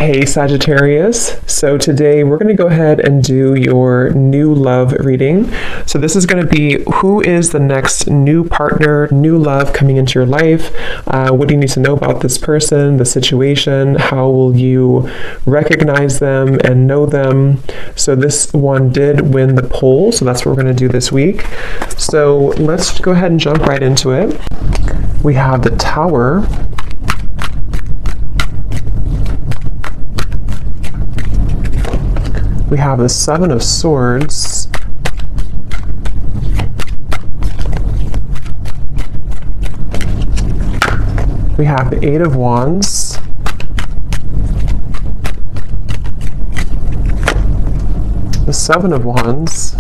Hey Sagittarius, so today we're going to go ahead and do your new love reading. So this is going to be who is the next new partner, new love coming into your life. What do you need to know about this person, the situation? How will you recognize them and know them? So this one did win the poll, so that's what we're going to do this week. So let's go ahead and jump right into it. We have the Tower. We have the Seven of Swords. We have the Eight of Wands. The Seven of Wands.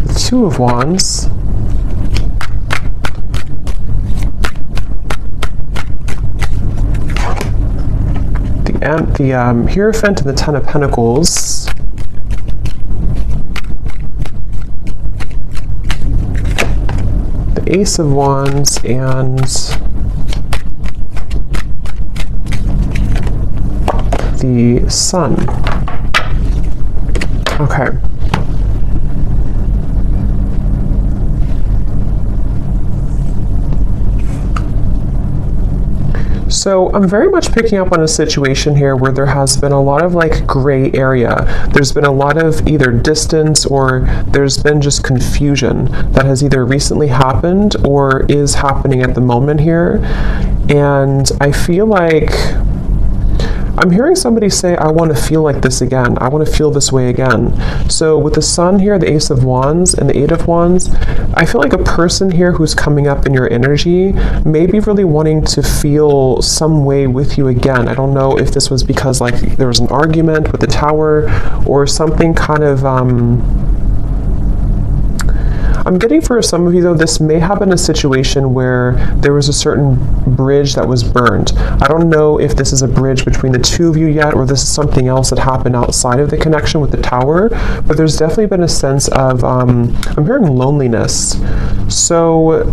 The Two of Wands. The Hierophant and the Ten of Pentacles. The Ace of Wands and the Sun. Okay. So I'm very much picking up on a situation here where there has been a lot of like gray area. There's been a lot of either distance or there's been just confusion that has either recently happened or is happening at the moment here. And I feel like I'm hearing somebody say, I want to feel like this again. I want to feel this way again. So with the Sun here, the Ace of Wands, and the Eight of Wands, I feel like a person here who's coming up in your energy may be really wanting to feel some way with you again. I don't know if this was because like there was an argument with the Tower or something kind of I'm getting for some of you though, this may have been a situation where there was a certain bridge that was burned. I don't know if this is a bridge between the two of you yet, or this is something else that happened outside of the connection with the Tower, but there's definitely been a sense of, I'm hearing loneliness. So,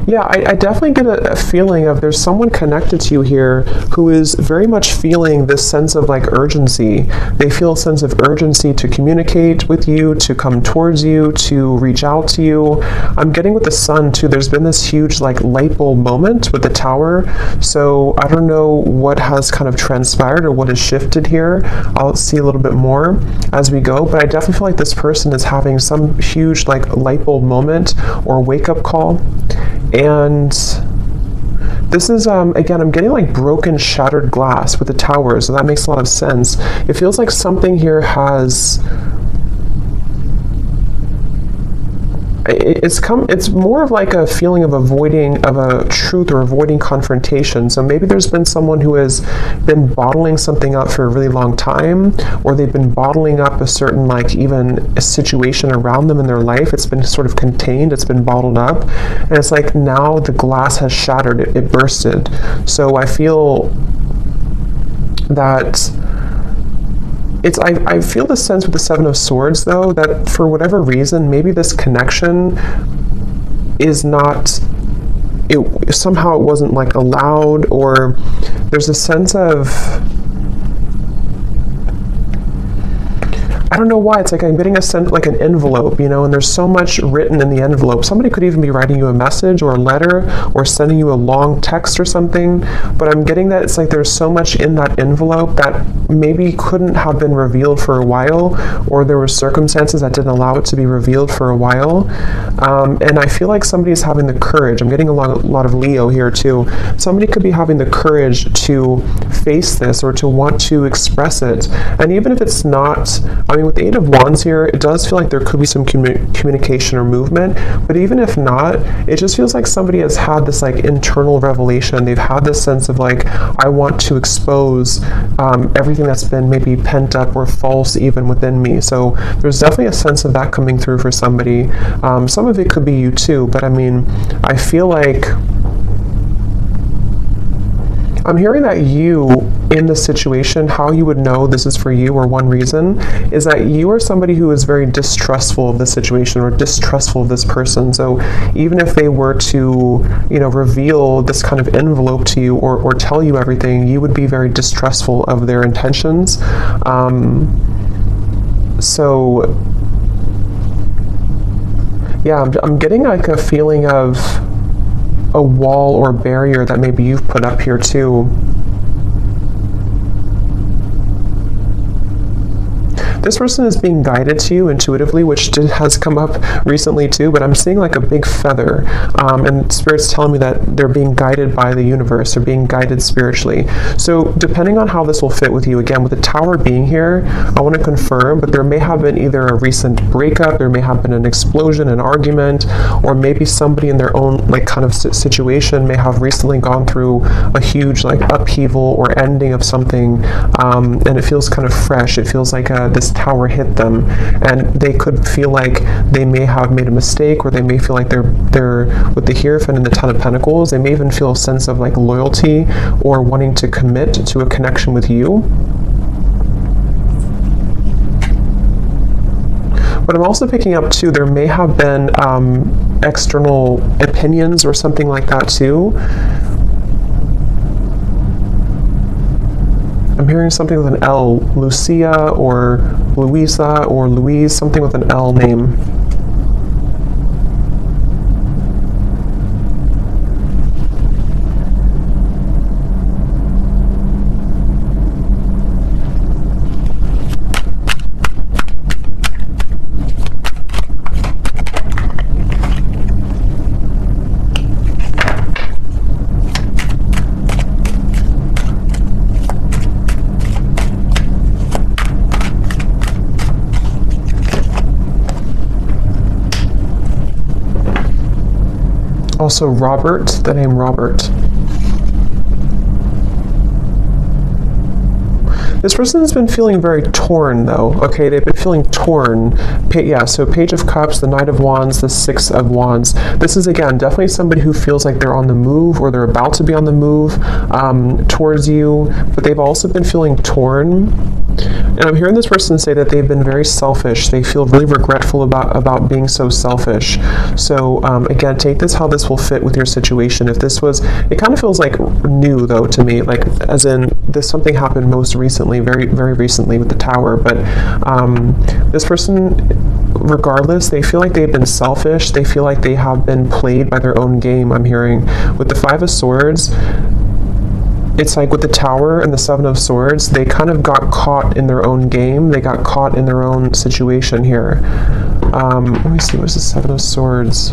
yeah, I definitely get a feeling of there's someone connected to you here who is very much feeling this sense of like urgency. They feel a sense of urgency to communicate with you, to come towards you, to reach out to you. I'm getting with the Sun too, there's been this huge like light bulb moment with the Tower. So I don't know what has kind of transpired or what has shifted here. I'll see a little bit more as we go, but I definitely feel like this person is having some huge like light bulb moment or wake up call. And this is, again, I'm getting like broken, shattered glass with the Tower, so that makes a lot of sense. It feels like something here has... It's more of like a feeling of avoiding of a truth or avoiding confrontation. So maybe there's been someone who has been bottling something up for a really long time, or they've been bottling up a certain like even a situation around them in their life. It's been sort of contained, it's been bottled up, and it's like now the glass has shattered, it bursted. So I feel that I feel the sense with the Seven of Swords though that for whatever reason maybe this connection is not, somehow it wasn't like allowed, or there's a sense of, I don't know why, it's like I'm getting a sense like an envelope, you know, and there's so much written in the envelope. Somebody could even be writing you a message or a letter or sending you a long text or something, but I'm getting that it's like there's so much in that envelope that maybe couldn't have been revealed for a while, or there were circumstances that didn't allow it to be revealed for a while. And I feel like somebody is having the courage. I'm getting a lot of Leo here too. Somebody could be having the courage to face this or to want to express it. And even if it's not, I mean, with the Eight of Wands here, it does feel like there could be some communication or movement, but even if not, it just feels like somebody has had this like internal revelation. They've had this sense of like, I want to expose everything that's been maybe pent up or false even within me. So there's definitely a sense of that coming through for somebody. Some of it could be you too, but I mean, I feel like I'm hearing that you in this situation, how you would know this is for you, or one reason, is that you are somebody who is very distrustful of this situation or distrustful of this person. So even if they were to, reveal this kind of envelope to you or tell you everything, you would be very distrustful of their intentions. So yeah, I'm getting like a feeling of a wall or barrier that maybe you've put up here too. This person is being guided to you intuitively, which has come up recently too, but I'm seeing like a big feather, and Spirit's telling me that they're being guided by the universe, they're being guided spiritually. So depending on how this will fit with you, again, with the Tower being here, I want to confirm, but there may have been either a recent breakup, there may have been an explosion, an argument, or maybe somebody in their own like kind of situation may have recently gone through a huge like upheaval or ending of something, and it feels kind of fresh. It feels like this Tower hit them, and they could feel like they may have made a mistake, or they may feel like they're with the Hierophant and the Ten of Pentacles, they may even feel a sense of like loyalty or wanting to commit to a connection with you. But I'm also picking up too, there may have been external opinions or something like that too. I'm hearing something with an L, Lucia or Louisa or Louise, something with an L name. Also Robert, the name Robert. This person has been feeling very torn though, okay? They've been feeling torn. So Page of Cups, the Knight of Wands, the Six of Wands. This is, again, definitely somebody who feels like they're on the move, or they're about to be on the move towards you, but they've also been feeling torn. And I'm hearing this person say that they've been very selfish. They feel really regretful about being so selfish. So again, take this how this will fit with your situation. If this was, it kind of feels like new though to me, like as in this something happened most recently, very, very recently with the Tower. But this person, regardless, they feel like they've been selfish. They feel like they have been played by their own game, I'm hearing. With the Five of Swords, it's like with the Tower and the Seven of Swords, they kind of got caught in their own game. They got caught in their own situation here. Let me see, what's the Seven of Swords?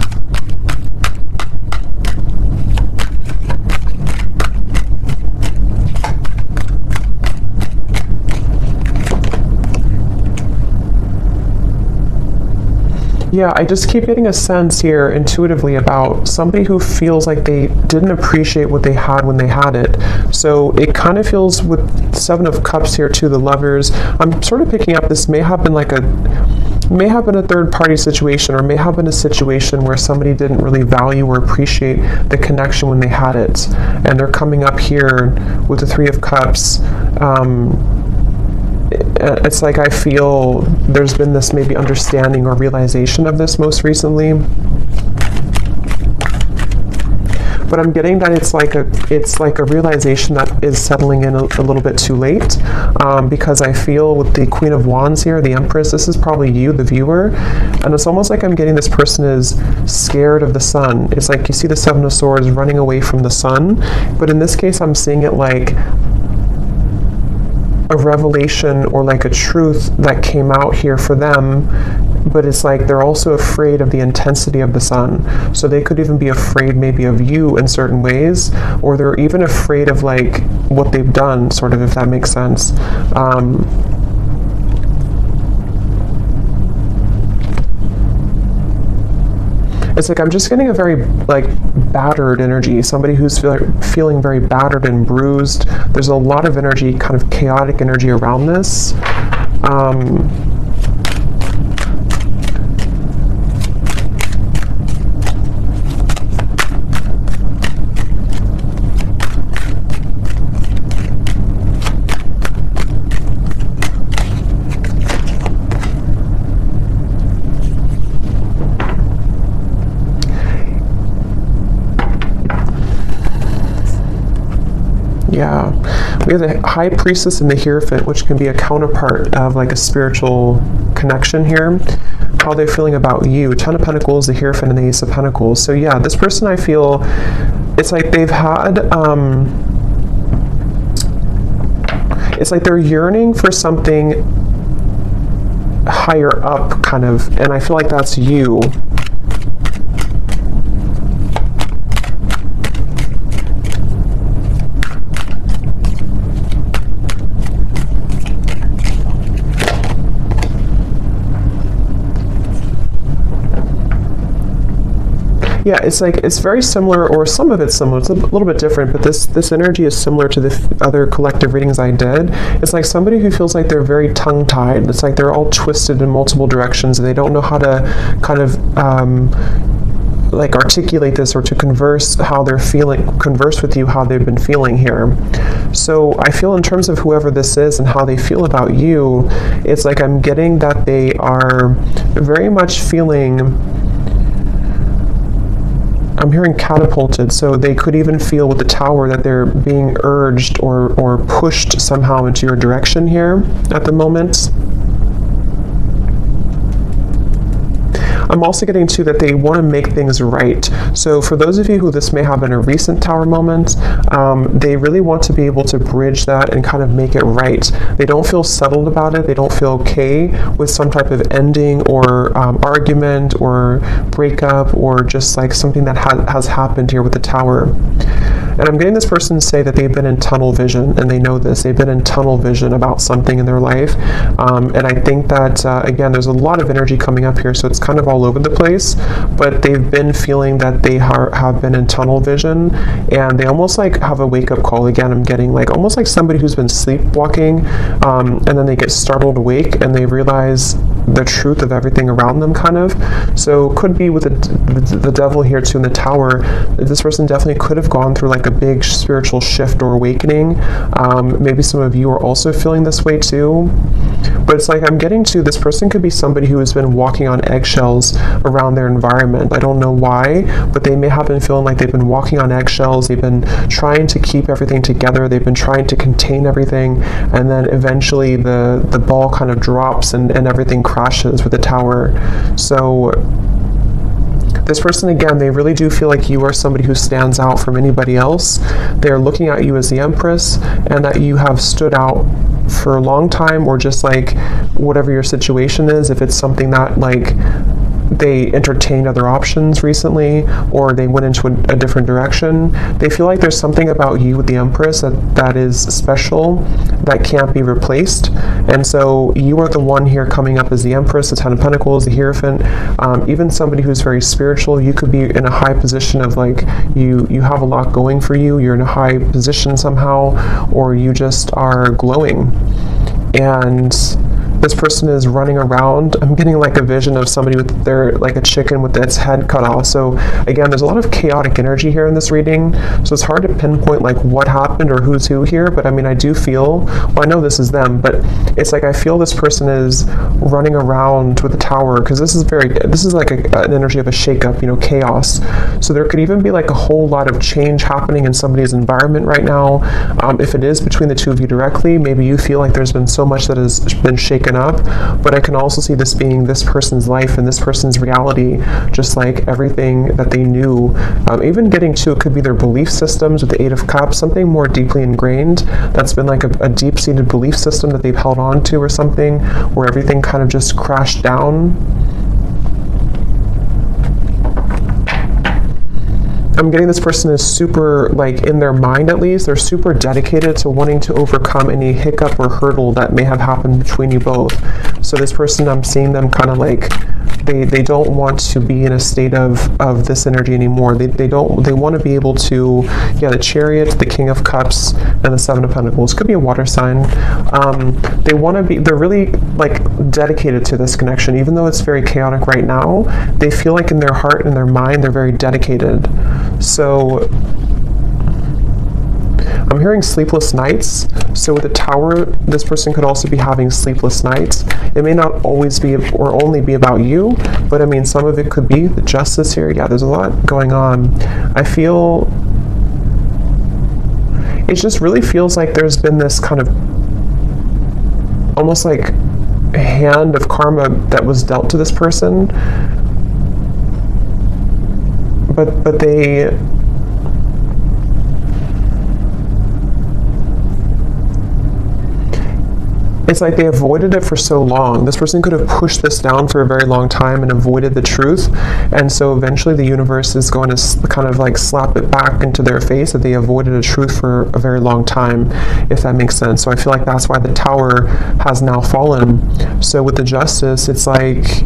Yeah, I just keep getting a sense here intuitively about somebody who feels like they didn't appreciate what they had when they had it. So it kind of feels with Seven of Cups here too, the Lovers. I'm sort of picking up this may have been a third party situation, or may have been a situation where somebody didn't really value or appreciate the connection when they had it. And they're coming up here with the Three of Cups. It's like I feel there's been this maybe understanding or realization of this most recently. But I'm getting that it's like a realization that is settling in a little bit too late, because I feel with the Queen of Wands here, the Empress, this is probably you, the viewer, and it's almost like I'm getting this person is scared of the sun. It's like you see the Seven of Swords running away from the sun, but in this case I'm seeing it like a revelation or like a truth that came out here for them, but it's like they're also afraid of the intensity of the sun. So they could even be afraid maybe of you in certain ways, or they're even afraid of like what they've done, sort of, if that makes sense. It's like I'm just getting a very like battered energy, somebody who's feeling very battered and bruised. There's a lot of energy, kind of chaotic energy around this. Yeah. We have the High Priestess and the Hierophant, which can be a counterpart of like a spiritual connection here. How they're feeling about you. Ten of Pentacles, the Hierophant, and the Ace of Pentacles. So yeah, this person, I feel, it's like they've had, it's like they're yearning for something higher up, kind of, and I feel like that's you. Yeah, it's like, it's very similar, or some of it's similar. It's a little bit different, but this energy is similar to the other collective readings I did. It's like somebody who feels like they're very tongue-tied. It's like they're all twisted in multiple directions, and they don't know how to kind of like articulate this, or to converse how they're feeling, converse with you how they've been feeling here. So I feel, in terms of whoever this is and how they feel about you, it's like I'm getting that they are very much feeling, I'm hearing catapulted, so they could even feel with the Tower that they're being urged or pushed somehow into your direction here at the moment. I'm also getting to that they want to make things right. So for those of you who this may have been a recent Tower moment, they really want to be able to bridge that and kind of make it right. They don't feel settled about it. They don't feel okay with some type of ending or argument or breakup, or just like something that has happened here with the Tower. And I'm getting this person to say that they've been in tunnel vision, and they know this. They've been in tunnel vision about something in their life. And I think that, again, there's a lot of energy coming up here, so it's kind of all over the place, but they've been feeling that they have been in tunnel vision, and they almost like have a wake-up call. Again, I'm getting like almost like somebody who's been sleepwalking, and then they get startled awake, and they realize the truth of everything around them, kind of. So could be with the devil here too in the Tower. This person definitely could have gone through like a big spiritual shift or awakening. Maybe some of you are also feeling this way too. But it's like I'm getting to, this person could be somebody who has been walking on eggshells around their environment. I don't know why, but they may have been feeling like they've been walking on eggshells. They've been trying to keep everything together. They've been trying to contain everything, and then eventually the ball kind of drops and everything crashes with the Tower. So this person, again, they really do feel like you are somebody who stands out from anybody else. They're looking at you as the Empress, and that you have stood out for a long time, or just like whatever your situation is. If it's something that like they entertained other options recently, or they went into a different direction, they feel like there's something about you with the Empress that is special, that can't be replaced. And so you are the one here coming up as the Empress, the Ten of Pentacles, the Hierophant. Even somebody who's very spiritual, you could be in a high position of like you have a lot going for you, you're in a high position somehow, or you just are glowing. And this person is running around. I'm getting like a vision of somebody with their, like a chicken with its head cut off. So again, there's a lot of chaotic energy here in this reading. So it's hard to pinpoint like what happened or who's who here. But I mean, I do feel, well, I know this is them, but it's like I feel this person is running around with the Tower, because this is like an energy of a shakeup, you know, chaos. So there could even be like a whole lot of change happening in somebody's environment right now. If it is between the two of you directly, maybe you feel like there's been so much that has been shaken up, but I can also see this being this person's life and this person's reality, just like everything that they knew. Even getting to, it could be their belief systems with the Eight of Cups, something more deeply ingrained that's been like a deep-seated belief system that they've held on to, or something where everything kind of just crashed down. I'm getting this person is super, like in their mind at least, they're super dedicated to wanting to overcome any hiccup or hurdle that may have happened between you both. So this person, I'm seeing them kind of like, they don't want to be in a state of this energy anymore. They want to be able to, yeah, the Chariot, the King of Cups, and the Seven of Pentacles. Could be a water sign. They want to be, they're really like dedicated to this connection, even though it's very chaotic right now. They feel like in their heart and their mind, they're very dedicated. So I'm hearing sleepless nights. So with the Tower, this person could also be having sleepless nights. It may not always be or only be about you, but I mean, some of it could be the Justice here. Yeah, there's a lot going on. I feel it just really feels like there's been this kind of almost like a hand of karma that was dealt to this person, but they it's like they avoided it for so long. This person could have pushed this down for a very long time and avoided the truth. And so eventually the universe is going to kind of like slap it back into their face that they avoided a truth for a very long time, if that makes sense. So I feel like that's why the Tower has now fallen. So with the Justice, it's like,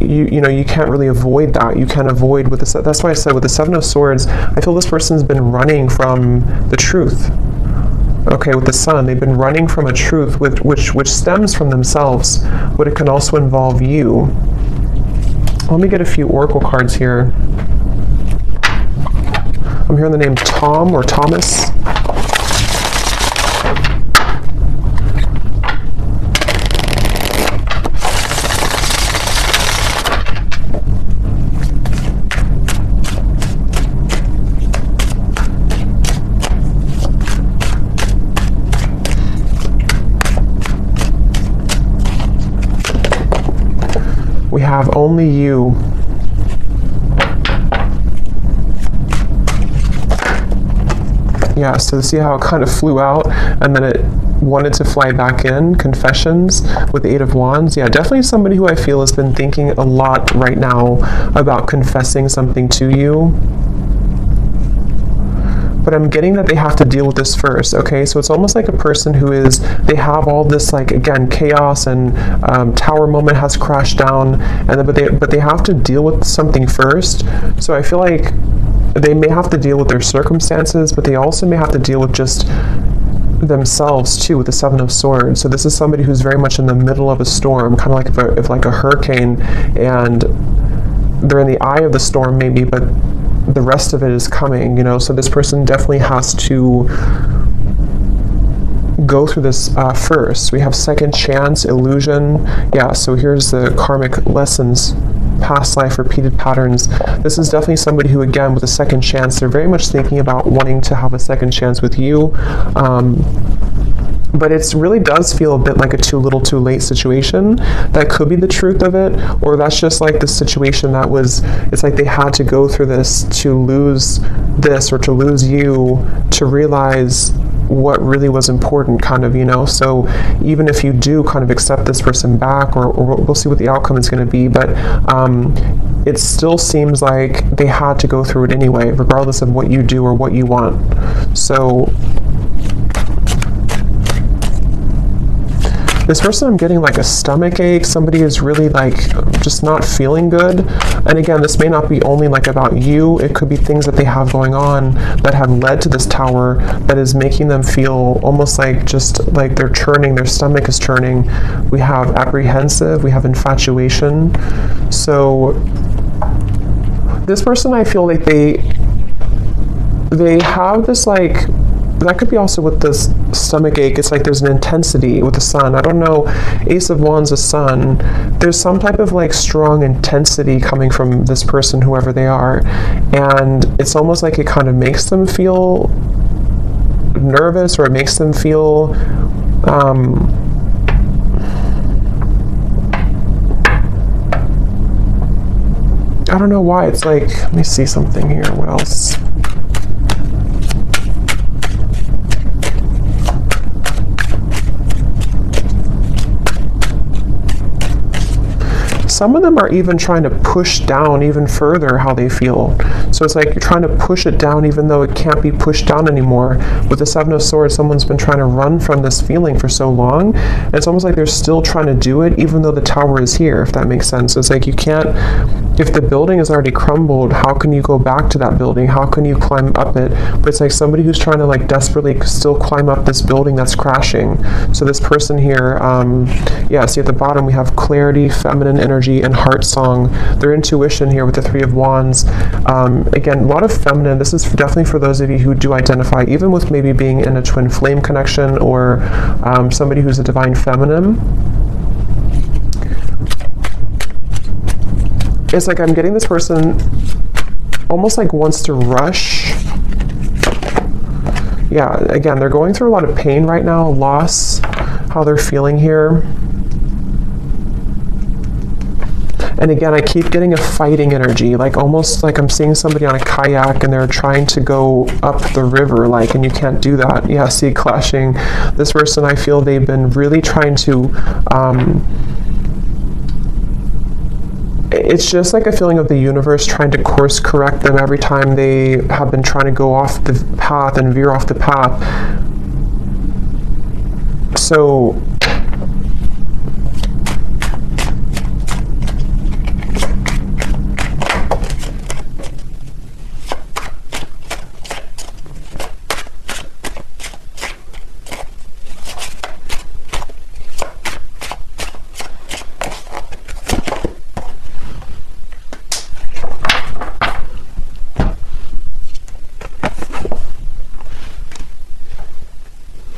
you know, you can't really avoid that. You can't avoid with the, that's why I said with the Seven of Swords, I feel this person's been running from the truth. Okay, with the Sun, they've been running from a truth which stems from themselves, but it can also involve you. Let me get a few oracle cards here. I'm hearing the name Tom or Thomas. We have only you. Yeah, so see how it kind of flew out and then it wanted to fly back in. Confessions with the Eight of Wands. Yeah, definitely somebody who I feel has been thinking a lot right now about confessing something to you. But I'm getting that they have to deal with this first, okay? So it's almost like a person who is, they have all this, like, again, chaos and Tower moment has crashed down, and then, but they have to deal with something first. So I feel like they may have to deal with their circumstances, but they also may have to deal with just themselves too, with the Seven of Swords. So this is somebody who's very much in the middle of a storm, kind of like if like a hurricane, and they're in the eye of the storm maybe, but the rest of it is coming, you know. So this person definitely has to go through this first. We have second chance, illusion. Yeah, so here's the karmic lessons, past life, repeated patterns. This is definitely somebody who, again, with a second chance, they're very much thinking about wanting to have a second chance with you. But it really does feel a bit like a too little too late situation. That could be the truth of it, or that's just like the situation that was, it's like they had to go through this to lose this or to lose you to realize what really was important, kind of, you know. So even if you do kind of accept this person back, or we'll see what the outcome is going to be, but it still seems like they had to go through it anyway, regardless of what you do or what you want. So this person, I'm getting like a stomach ache. Somebody is really like just not feeling good. And again, this may not be only like about you. It could be things that they have going on that have led to this Tower that is making them feel almost like just like they're churning, their stomach is churning. We have apprehensive, we have infatuation. So this person, I feel like they have this like, that could be also with this stomach ache. It's like there's an intensity with the Sun. I don't know, Ace of Wands, the Sun. There's some type of like strong intensity coming from this person, whoever they are. And it's almost like it kind of makes them feel nervous, or it makes them feel I don't know why. It's like, let me see something here. What else? Some of them are even trying to push down even further how they feel. So it's like you're trying to push it down even though it can't be pushed down anymore. With the Seven of Swords, someone's been trying to run from this feeling for so long. And it's almost like they're still trying to do it even though the Tower is here, if that makes sense. So it's like you can't, if the building is already crumbled, how can you go back to that building? How can you climb up it? But it's like somebody who's trying to like desperately still climb up this building that's crashing. So this person here, yeah, see at the bottom we have clarity, feminine energy, and heart song. Their intuition here with the Three of Wands. Again, a lot of feminine. This is definitely for those of you who do identify even with maybe being in a twin flame connection, or somebody who's a divine feminine. It's like I'm getting this person almost like wants to rush Yeah, again, they're going through a lot of pain right now, loss, how they're feeling here. And again, I keep getting a fighting energy, like almost like I'm seeing somebody on a kayak and they're trying to go up the river, like, and you can't do that. Yeah, see, clashing. This person, I feel they've been really trying to, it's just like a feeling of the universe trying to course correct them every time they have been trying to go off the path and veer off the path. So,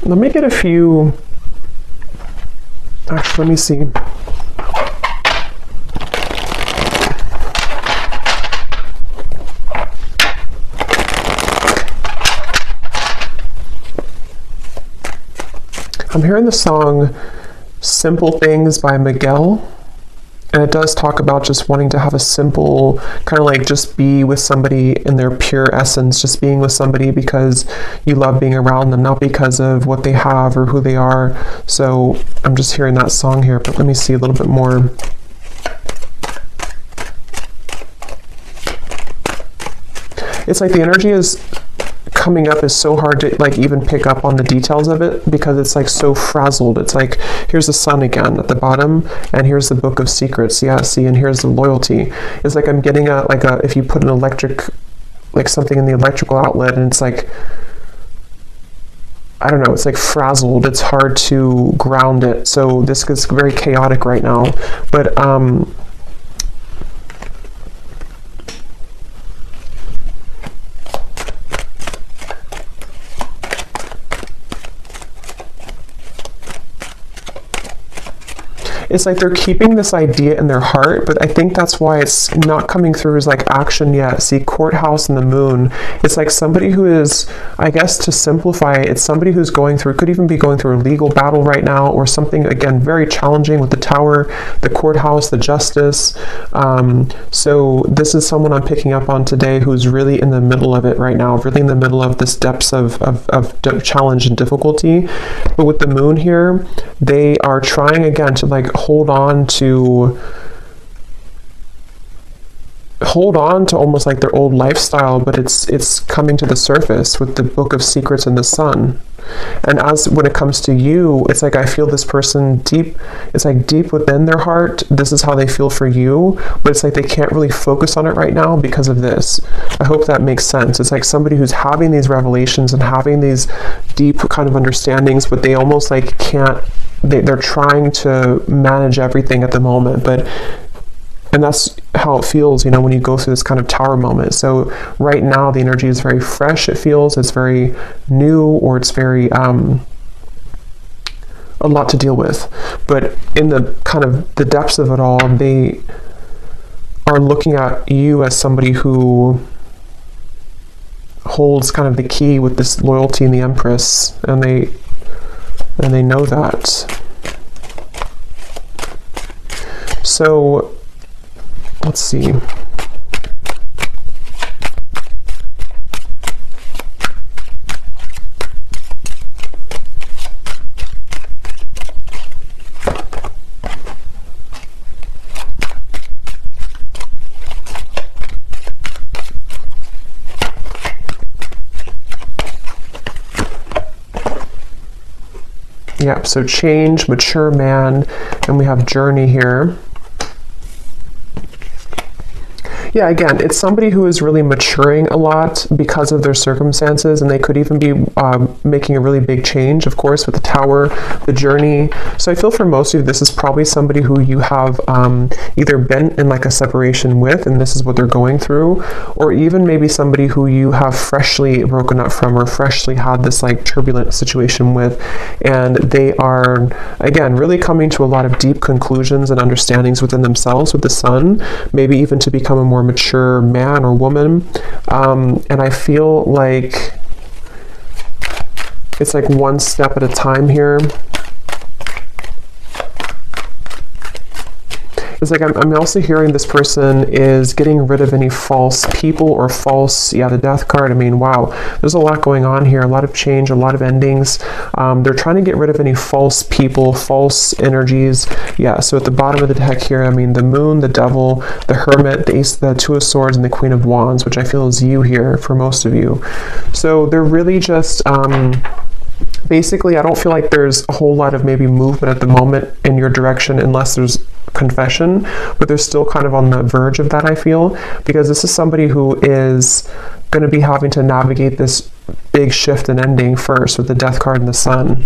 let me get a few, actually, let me see. I'm hearing the song Simple Things by Miguel. And it does talk about just wanting to have a simple, kind of like just be with somebody in their pure essence, just being with somebody because you love being around them, not because of what they have or who they are. So I'm just hearing that song here, but let me see a little bit more. It's like the energy is coming up is so hard to like even pick up on the details of it because it's like so frazzled. It's like, here's the sun again at the bottom and here's the book of secrets. Yeah, see, and here's the loyalty. It's like I'm getting if you put an electric, like something in the electrical outlet and it's like, I don't know, it's like frazzled. It's hard to ground it. So this is very chaotic right now. But it's like they're keeping this idea in their heart, but I think that's why it's not coming through as like action yet. See, courthouse and the moon. It's like somebody who is, I guess to simplify it, it's somebody who's going through, could even be going through a legal battle right now or something, again, very challenging with the tower, the courthouse, the justice. So this is someone I'm picking up on today who's really in the middle of it right now, really in the middle of this depths of challenge and difficulty. But with the moon here, they are trying again to like hold on to almost like their old lifestyle, but it's coming to the surface with the book of secrets and the sun. And as when it comes to you, it's like I feel this person deep, it's like deep within their heart, this is how they feel for you, but it's like they can't really focus on it right now because of this. I hope that makes sense. It's like somebody who's having these revelations and having these deep kind of understandings, but they almost like can't, they're trying to manage everything at the moment, and that's how it feels, you know, when you go through this kind of tower moment. So right now the energy is very fresh, it feels, it's very new, or it's very a lot to deal with. But in the kind of the depths of it all, they are looking at you as somebody who holds kind of the key with this loyalty in the Empress, and they know that. So let's see. Yeah, so change, mature man, and we have journey here. Yeah, again, it's somebody who is really maturing a lot because of their circumstances, and they could even be making a really big change, of course, with the tower, the journey. So I feel for most of you, this is probably somebody who you have either been in like a separation with, and this is what they're going through, or even maybe somebody who you have freshly broken up from or freshly had this like turbulent situation with, and they are, again, really coming to a lot of deep conclusions and understandings within themselves with the sun, maybe even to become a more mature man or woman. And I feel like It's like one step at a time here. It's like I'm also hearing this person is getting rid of any false people or false, yeah, the death card. I mean, wow, there's a lot going on here, a lot of change, a lot of endings. They're trying to get rid of any false people, false energies. Yeah, so at the bottom of the deck here, I mean, the moon, the devil, the hermit, the ace, the two of swords, and the queen of wands, which I feel is you here for most of you. So they're really just... basically, I don't feel like there's a whole lot of maybe movement at the moment in your direction unless there's confession, but they're still kind of on the verge of that, I feel, because this is somebody who is going to be having to navigate this big shift and ending first with the death card and the sun.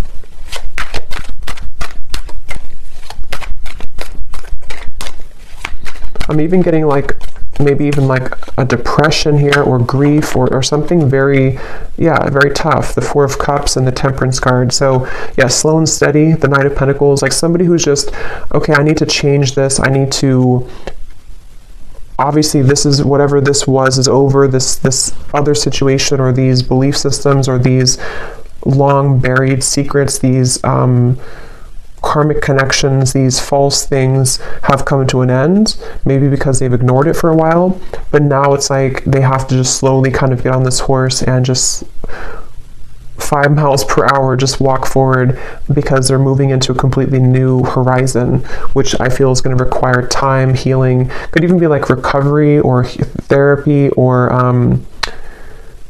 I'm even getting like maybe even like a depression here or grief or something very, yeah, very tough. The Four of Cups and the Temperance card. So yeah, slow and steady, the Knight of Pentacles, like somebody who's just, okay, I need to change this. I need to, obviously this is, whatever this was is over, this other situation or these belief systems or these long buried secrets, these karmic connections, these false things have come to an end, maybe because they've ignored it for a while, but now it's like they have to just slowly kind of get on this horse and just 5 miles per hour just walk forward, because they're moving into a completely new horizon, which I feel is going to require time, healing, could even be like recovery or therapy, or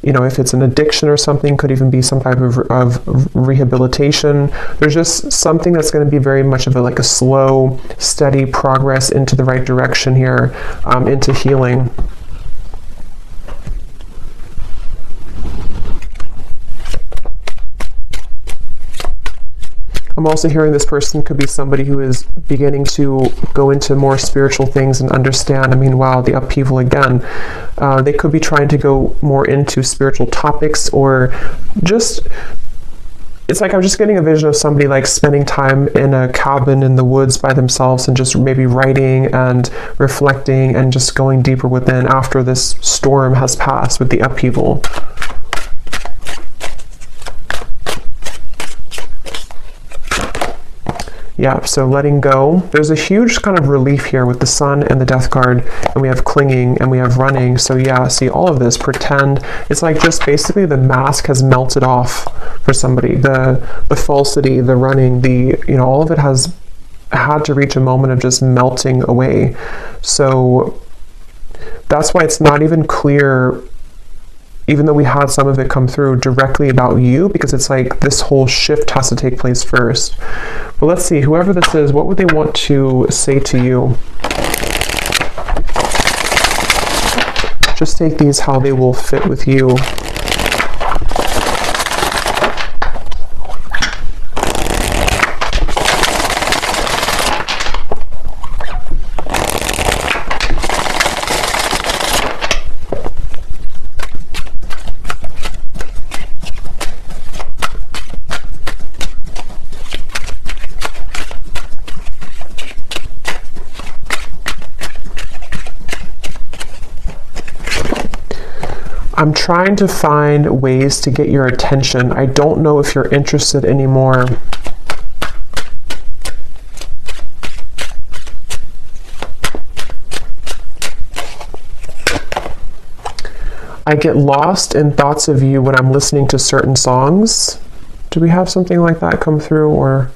you know, if it's an addiction or something, could even be some type of rehabilitation. There's just something that's going to be very much of like a slow, steady progress into the right direction here, into healing. I'm also hearing this person could be somebody who is beginning to go into more spiritual things and understand. I mean, wow, the upheaval again. They could be trying to go more into spiritual topics, or just, it's like I'm just getting a vision of somebody like spending time in a cabin in the woods by themselves and just maybe writing and reflecting and just going deeper within after this storm has passed with the upheaval. Yeah, so letting go. There's a huge kind of relief here with the sun and the death card, and we have clinging and we have running. So yeah, see all of this, pretend. It's like just basically the mask has melted off for somebody. The falsity, the running, the, you know, all of it has had to reach a moment of just melting away. So that's why it's not even clear, even though we had some of it come through, directly about you, because it's like this whole shift has to take place first. But let's see, whoever this is, what would they want to say to you? Just take these how they will fit with you. I'm trying to find ways to get your attention. I don't know if you're interested anymore. I get lost in thoughts of you when I'm listening to certain songs. Do we have something like that come through? Or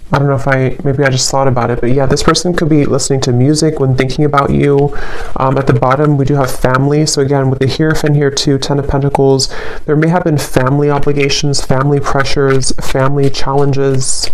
I don't know if maybe I just thought about it, but yeah, this person could be listening to music when thinking about you. At the bottom, we do have family. So again, with the Hierophant here too, Ten of Pentacles, there may have been family obligations, family pressures, family challenges.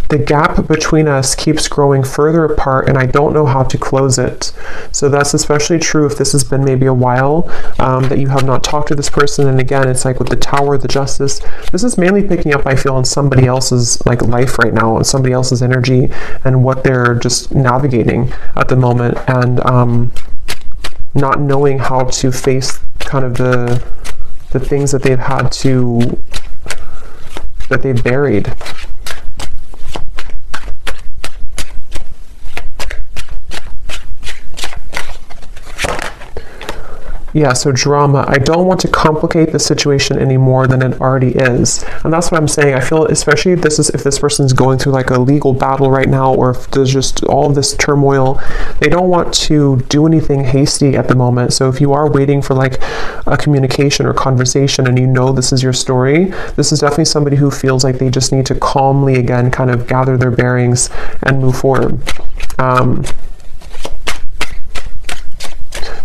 The gap between us keeps growing further apart, and I don't know how to close it. So that's especially true if this has been maybe a while that you have not talked to this person. And again, it's like with the Tower, the Justice, this is mainly picking up, I feel, on somebody else's like life right now, on somebody else's energy and what they're just navigating at the moment, and not knowing how to face kind of the things that they've had to, that they've buried. Yeah, so drama. I don't want to complicate the situation any more than it already is. And that's what I'm saying. I feel, especially if this person's going through like a legal battle right now, or if there's just all of this turmoil, they don't want to do anything hasty at the moment. So if you are waiting for like a communication or conversation and you know this is your story, this is definitely somebody who feels like they just need to calmly, again, kind of gather their bearings and move forward.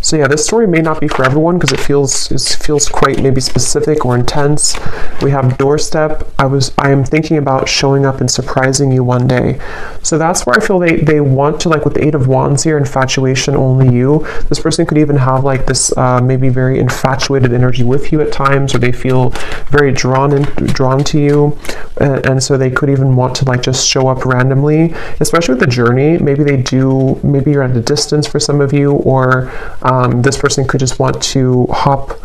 So yeah, this story may not be for everyone because it feels quite maybe specific or intense. We have doorstep. I am thinking about showing up and surprising you one day. So that's where I feel they want to, like with the Eight of Wands here, infatuation, only you. This person could even have like this maybe very infatuated energy with you at times, or they feel very drawn to you. And so they could even want to like just show up randomly, especially with the journey. Maybe you're at a distance for some of you, or this person could just want to hop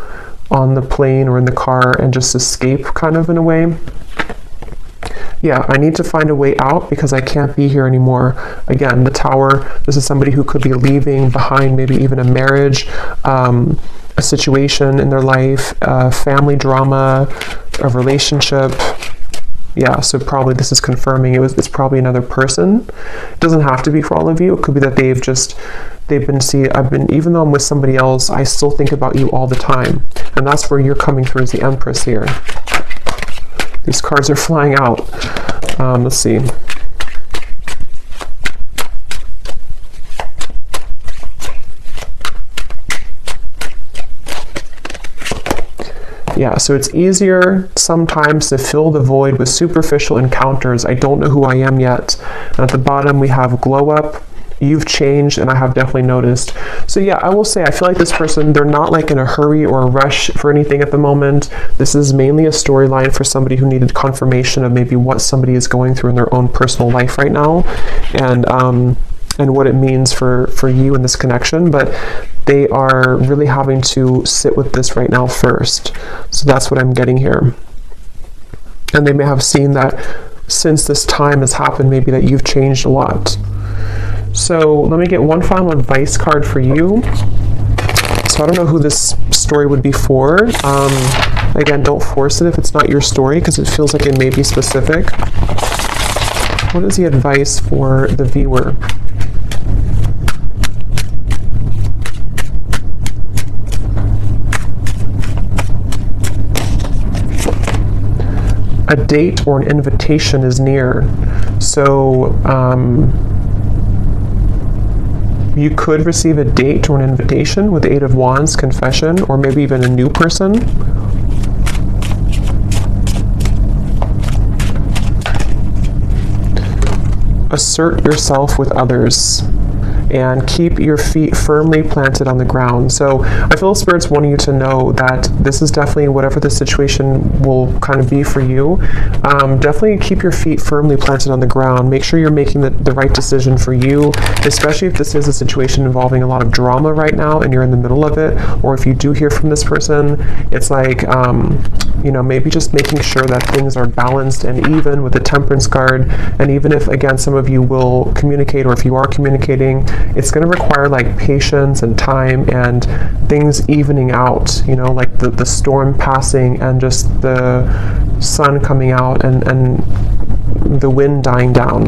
on the plane or in the car and just escape, kind of, in a way. Yeah, I need to find a way out because I can't be here anymore. Again, the Tower, this is somebody who could be leaving behind maybe even a marriage, a situation in their life, family drama, a relationship. Yeah, so probably this is confirming it's probably another person. It doesn't have to be for all of you. It could be that even though I'm with somebody else, I still think about you all the time. And that's where you're coming through as the Empress here. These cards are flying out. Let's see. Yeah, so it's easier sometimes to fill the void with superficial encounters. I don't know who I am yet. And at the bottom we have glow up. You've changed, and I have definitely noticed. So yeah, I will say I feel like this person, they're not like in a hurry or a rush for anything at the moment. This is mainly a storyline for somebody who needed confirmation of maybe what somebody is going through in their own personal life right now, and what it means for you in this connection. But they are really having to sit with this right now first. So that's what I'm getting here. And they may have seen that since this time has happened, maybe that you've changed a lot. So let me get one final advice card for you. So I don't know who this story would be for. Again, don't force it if it's not your story, because it feels like it may be specific. What is the advice for the viewer? A date or an invitation is near. So you could receive a date or an invitation with the Eight of Wands, confession, or maybe even a new person. Assert yourself with others and keep your feet firmly planted on the ground. So I feel Spirit's wanting you to know that this is definitely, whatever the situation will kind of be for you, definitely keep your feet firmly planted on the ground. Make sure you're making the right decision for you, especially if this is a situation involving a lot of drama right now and you're in the middle of it, or if you do hear from this person, it's like, maybe just making sure that things are balanced and even with the Temperance card. And even if, again, some of you will communicate, or if you are communicating, it's going to require like patience and time and things evening out, like the storm passing and just the sun coming out and the wind dying down.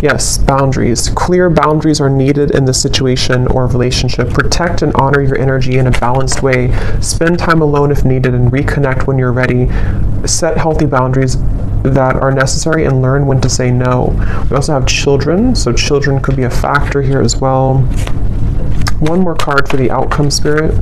Yes, boundaries. Clear boundaries are needed in this situation or relationship. Protect and honor your energy in a balanced way. Spend time alone if needed and reconnect when you're ready. Set healthy boundaries that are necessary and learn when to say no. We also have children, so children could be a factor here as well. One more card for the outcome, Spirit.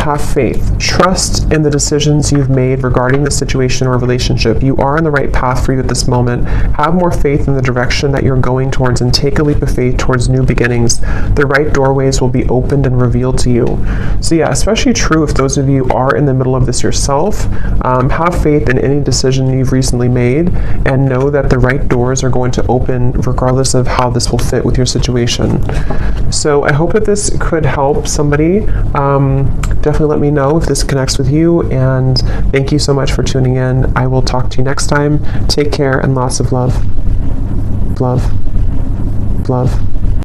have faith. Trust in the decisions you've made regarding the situation or relationship. You are on the right path for you at this moment. Have more faith in the direction that you're going towards and take a leap of faith towards new beginnings. The right doorways will be opened and revealed to you. So yeah, especially true if those of you are in the middle of this yourself. Have faith in any decision you've recently made and know that the right doors are going to open regardless of how this will fit with your situation. So I hope that this could help somebody. Definitely let me know if this connects with you, and thank you so much for tuning in. I will talk to you next time. Take care and lots of love. Love. Love.